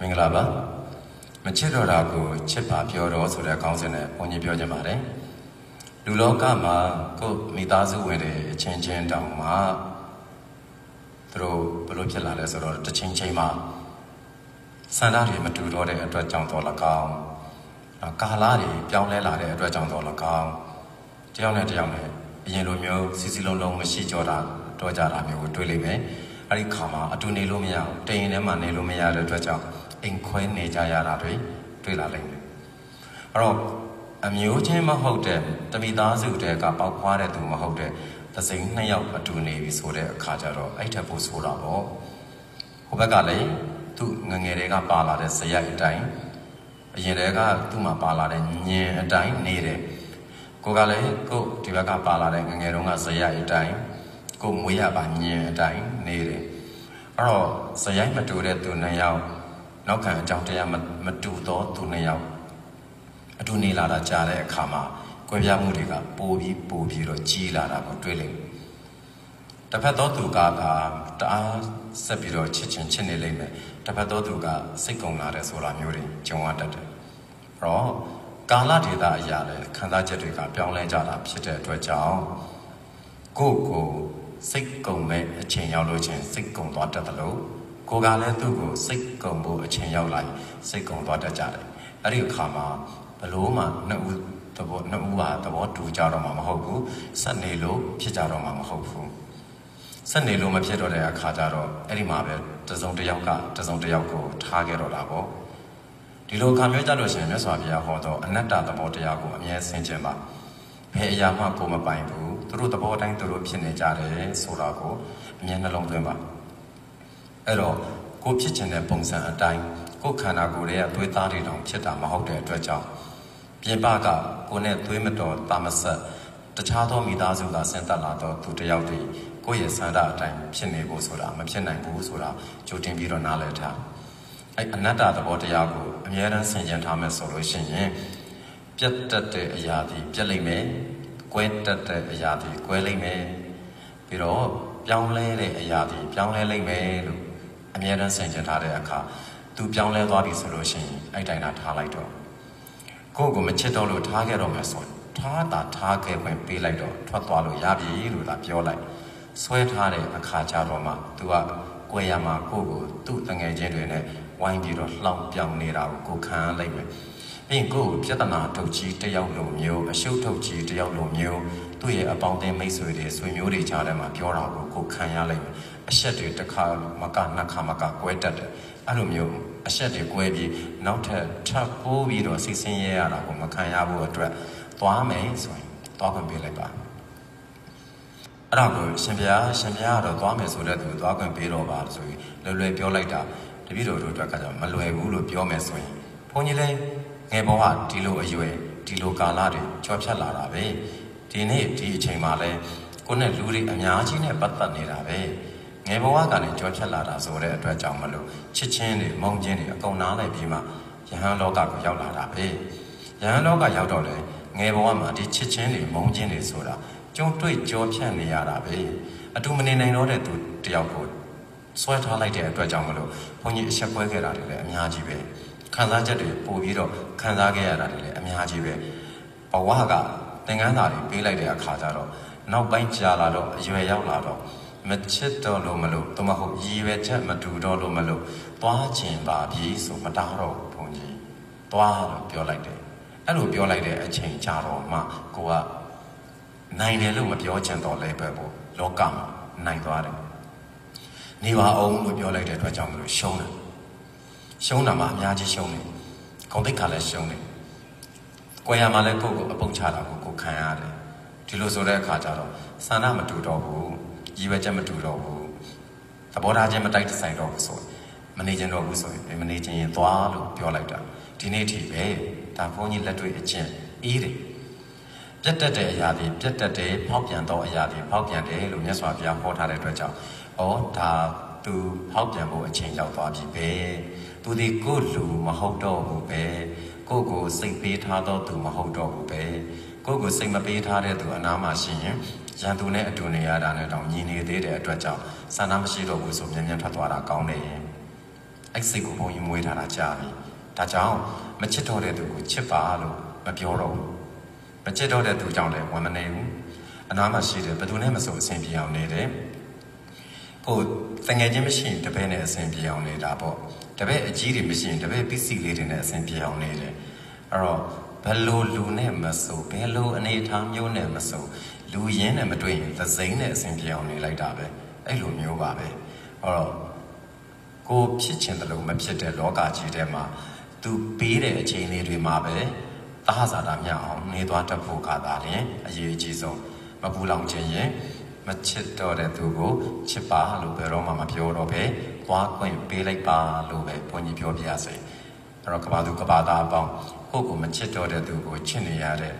မင်္ဂလာပါမချစ်တော်တာကိုချစ်ပါပြောတော်ဆိုတဲ့ခေါင်းစဉ်နဲ့ဘုန်းကြီးပြောကြပါတယ်လူလောကမှာကိုမိသားစုဝင်တွေအချင်းချင်းတောင်မှသူတို့ဘလို့ဖြစ်လာလဲဆိုတော့တစ်ချိန်ချိန်မှာစံသားတွေမတူတော့တဲ့အတွက်ကြောင့်တော့၎င်းကာလတွေပြောင်းလဲလာတဲ့အတွက်ကြောင့်တော့၎င်းတယောက်နဲ့တယောက်နဲ့အရင်လိုမျိုးစီစီလုံးလုံးမရှိကြတာတော့ကြတာမျိုးကိုတွေ့လိမ့်မယ်အဲ့ဒီခါမှာအတူနေလို့မရဘူးတရင်ထဲမှာနေလို့မရတဲ့အတွက်ကြောင့်အိမ်ခွဲနေကြရတာတွေတွေ့လာလိမ့်မယ်အဲ့တော့အမျိုးချင်းမဟုတ်တဲ့တမိသားစုတဲ့ကပေါက်ခွားတဲ့သူမဟုတ်တဲ့သစိမ်းနှစ်ယောက်အတူနေပြီဆိုတဲ့အခါကျတော့အဲ့ထက်ပိုဆိုတာပေါ့ဟိုဘက်ကလည်းသူ့ငငယ်တွေကပါလာတဲ့ဇယိုက်အတိုင်းအရင်တည်းကသူ့မှာပါလာတဲ့ညင်အတိုင်းနေတယ်ကိုကလည်းကိုဒီဘက်ကပါလာတဲ့ငငယ်တုန်းကဇယိုက်အတိုင်းကိုမွေးရပါညင်အတိုင်းနေတယ်အဲ့တော့ဇယိုက်မတူတဲ့သူနှစ်ယောက်နောက်ခံအကြောင်းတရားမတူသောသူနှစ်ယောက်အတူနေလာတာကြားတဲ့အခါမှာကွဲပြားမှုတွေကပိုပြီးတော့ကြီးလာတာကိုတွေ့လိမ့်မယ်တစ်ဖက်သောသူကတအားဆက်ပြီးတော့ချစ်နေလိမ့်မယ်တစ်ဖက်သောသူကစိတ်ကုန်လာတဲ့ဆိုတာမျိုးတွေကြုံရတတ်တယ်အဲ့တော့ကာလဒေသအရာလည်းခံစားချက်တွေကပြောင်းလဲကြတာဖြစ်တဲ့အတွက်ကြောင့်ကိုစိတ်ကုန်မဲ့အချိန်ရောက်လို့ချင်းစိတ်ကုန်သွားတတ်တယ်လို့ကိုကလည်းသူ့ကိုစိတ်ကုန်ဖို့အချိန်ရောက်လာစိတ်ကုန်သွားတတ်ကြတယ်အဲ့ဒီအခါမှာဘလို့မှနှစ်ဦးဟာသဘောတူကြတော့မှမဟုတ်ဘူးဆက်နေလို့ဖြစ်ကြတော့မှမဟုတ်ဘူးဆက်နေလို့မဖြစ်တော့တဲ့အခါကျတော့အဲ့ဒီမှာပဲတစုံတစ်ယောက်ကိုထားခဲ့တော့တာပေါ့ဒီလိုအခါမျိုးကြလို့ရှိရင်မြတ်စွာဘုရားဟောတော့အနတ္တသဘောတရားကိုအမြဲဆင်ခြင်ပါဘယ်အရာမှကိုမပိုင်ဘူးသူတို့သဘောတိုင်းသူတို့ဖြစ်နေကြတယ်ဆိုတာကိုအမြဲနှလုံးသွင်းပါအဲ့တော့ကိုဖြစ်ချင်တဲ့ပုံစံအတိုင်းကိုခန္ဓာကိုယ်ရဲ့သွေးသားတွေတောင်ဖြစ်တာမဟုတ်တဲ့အတွက်ကြောင့်ပြင်ပကကိုနဲ့သွေးမတော်တာမဆက်တခြားသောမိသားစုကဆင်းသက်လာတော့သူတယောက်တည်းကိုယ့်ရဲ့ဆန္ဒအတိုင်းဖြစ်နေဖို့ဆိုတာမဖြစ်နိုင်ဘူးဆိုတာကြိုတင်ပြီးတော့နားလည်ထားအဲ့အနတ္တသဘောတရားကိုအမြဲတမ်းဆင်ခြင်ထားမယ်ဆိုလို့ရှိရင်ပြတ်တတ်တဲ့အရာတွေပြတ်လိမ့်မယ်ကွဲတတ်တဲ့အရာတွေကွဲလိမ့်မယ်ပြီးတော့ပြောင်းလဲတဲ့အရာတွေပြောင်းလဲလိမ့်မယ်လို့အမြဲတမ်းဆင်ခြင်ထားတဲ့အခါသူပြောင်းလဲသွားပြီဆိုလို့ရှိရင်အဲ့တိုင်းသာထားလိုက်တော့ကိုယ့်ကိုမချစ်တော့လို့ထားခဲ့တော့မယ်ဆိုထားခဲ့ခွင့်ပေးလိုက်တော့ထွက်သွားလို့ရပြီလို့သာပြောလိုက်ဆွဲထားတဲ့အခါကျတော့မှသူကကွယ်ရမှာကိုယ့်ကိုသူ့တငယ်ချင်းတွေနဲ့ဝိုင်းပြီးတော့လှောင်ပြောင်နေတာကိုခံရလိုက်မယ်ပြီးရင်ကိုယ့်ကိုပြဿနာထုတ်ကြီးတယောက်လိုမျိုးအရှုပ်ထုတ်ကြီးတယောက်လိုမျိုးသူ့ရဲ့အပေါင်းအသင်းမိတ်ဆွေတွေဆွေမျိုးတွေကြားထဲမှာပြောတာကိုခံရလိုက်မယ်အရှက်တွေတစ်ခါမကနှစ်ခါမကကွဲတတ်တယ်အဲ့လိုမျိုးအရှက်တွေကွဲပြီးနောက်ထပ်ထပ်ပိုးပြီးတော့စိတ်ဆင်းရဲရတာကိုမခံရဖို့အတွက်သွားမယ်ဆိုရင်သွားခွင့်ပေးလိုက်ပါအဲ့ဒါကိုရှင်ဘုရားကတော့သွားမယ်ဆိုတဲ့သူသွားခွင့်ပေးတော့ပါဆိုပြီးလွယ်ပြောလိုက်တာတပည့်တော်တို့အတွက်ကမလွယ်ဘူးလို့ပြောမယ်ဆိုရင်ဘုန်းကြီးလည်းငယ်ဘဝဒီလိုအရွယ်ဒီလိုကာလတွေကြော်ဖြတ်လာတာပဲဒီနေ့ဒီအချိန်မှာလဲကိုနဲ့လူတွေအများကြီးနဲ့ပတ်သက်နေတာပဲငယ်ဘဝကနေကြော်ဖြတ်လာတာဆိုတဲ့အတွက်ကြောင့်မလို့ချစ်ချင်းတွေမုန်းချင်းတွေအကုန်နားလိုက်ပြီးမှယဟန်လောကကိုရောက်လာတာပဲယဟန်လောကရောက်တော့လေငယ်ဘဝမှာဒီချစ်ချင်းတွေမုန်းချင်းတွေဆိုတာကြုံတွေ့ကြောဖြတ်နေရတာပဲအတူမနေနိုင်တော့တဲ့သူတယောက်ကိုဆွဲထားလိုက်တဲ့အတွက်ကြောင့်မလို့ဘုန်းကြီးအဆက်ပွဲခဲ့တာတွေလည်းအများကြီးပဲခံစားချက်တွေပို့ပြီးတော့ခံစားခဲ့ရတာတွေလည်းအများကြီးပဲဘဝကသင်္ကန်းသာတွေပေးလိုက်တဲ့အခါကျတော့နောက်ပိုင်းကြာလာတော့အရွယ်ရောက်လာတော့မချစ်တော့လို့မလို့တမဟုတ်ရည်ပဲချက်မတူတော့လို့မလို့သွားခြင်းပါပြီဆိုမတားတော့ဘုန်းကြီးသွားလို့ပြောလိုက်တယ်အဲ့လိုပြောလိုက်တဲ့အချိန်ကြာတော့မှကိုကနိုင်တယ်လို့မပြောချင်တော့လဲပဲပေါ့လောကမှာနိုင်သွားတယ်နေပါအောင်လို့ပြောလိုက်တဲ့အတွက်ကြောင့်မလို့ရှုံးတာမှအများကြီးရှုံးတယ်ဂုဏ်သိက္ခာလည်းရှုံးတယ်ကိုယ်ရမှာလည်းကိုယ့်ကိုအပုတ်ချတာကိုခံရတယ်ဒီလိုဆိုတဲ့အခါကျတော့ဆန္ဒမတူတော့ဘူးရည်ရွယ်ချက်မတူတော့ဘူးသဘောထားချင်းမတိုက်ဆိုင်တော့ဘူးဆိုမနေချင်တော့ဘူးဆိုရင်မနေချင်ရင်သွားလို့ပြောလိုက်တာဒီနေ့ထိပဲဒါဘုန်းကြီးလက်တွေ့အကျင့်အေးတယ်ပြတ်တက်တဲ့အရာတွေပြတ်တက်တယ်ဖောက်ပြန်တော့အရာတွေဖောက်ပြန်တယ်လို့မြတ်စွာဘုရားဟောထားတဲ့အတွက်ကြောင့်ဒါသူဖောက်ပြန်ဖို့အချိန်ရောက်သွားပြီပဲသူဒီကိုလူမဟုတ်တော့ဘူးပဲကိုစိတ်ပေးထားတော့သူမဟုတ်တော့ဘူးပဲကိုစိတ်မပေးထားတဲ့သူအနားမှာရှိရင်ရန်သူနဲ့အတူနေရတာနဲ့တောင်ညီနေသေးတဲ့အတွက်ကြောင့်ဆန္ဒမရှိတော့ဘူးဆိုမြန်ထွက်သွားတာကောင်းတယ် အဲ့စိတ်ကိုဘုန်းကြီးမွေးထားတာကြားပြီဒါကြောင့်မချစ်တော့တဲ့သူကိုချစ်ပါလို့မပြောတော့ဘူးမချစ်တော့တဲ့သူကြောင့်လည်းဝန်မနေဘူးအနားမှာရှိတယ်ဘယ်သူနဲ့မဆိုအဆင်ပြေအောင်နေတယ်ကိုတငယ်ချင်းမရှိရင်တပည့်နဲ့အဆင်ပြေအောင်နေတာပေါ့တပည့်အကြီးတွေမရှိရင်တပည့်ပစ္စည်းလေးတွေနဲ့အဆင်ပြေအောင်နေတယ်အဲ့တော့ဘယ်လိုလူနဲ့မဆိုဘယ်လိုအနေအထားမျိုးနဲ့မဆိုလူရင်းနဲ့မတွေ့ရင်သစိမ်းနဲ့အဆင်ပြေအောင်နေလိုက်တာပဲအဲ့လိုမျိုးပါပဲအဲ့တော့ကိုဖြစ်ချင်တယ်လို့မဖြစ်တဲ့လောကကြီးထဲမှာသူပေးတဲ့အချိန်လေးတွေမှာပဲသဟဇာတာမြအောင်နေသွားတတ်ဖို့ကသာလျှင်အရေးအကြီးဆုံးမပူလောင်ခြင်းရင်မချစ်တော့တဲ့သူကိုချစ်ပါလို့ဘယ်တော့မှမပြောတော့ပဲသွားခွင့်ပေးလိုက်ပါလို့ပဲဘုန်းကြီးပြောပြရစေအဲ့တော့ကဘာသူကဘာသားအပေါင်းကိုယ့်ကိုမချစ်တော့တဲ့သူကိုချစ်နေရတဲ့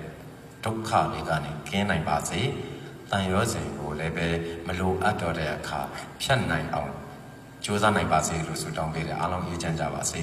ဒုက္ခတွေကနေကင်းနိုင်ပါစေတန်ရောစဉ်ကိုလည်းပဲမလိုအပ်တော့တဲ့အခါဖြတ်နိုင်အောင်ကြိုးစားနိုင်ပါစေလို့ဆုတောင်းပေးတယ်အားလုံးအေးချမ်းကြပါစေ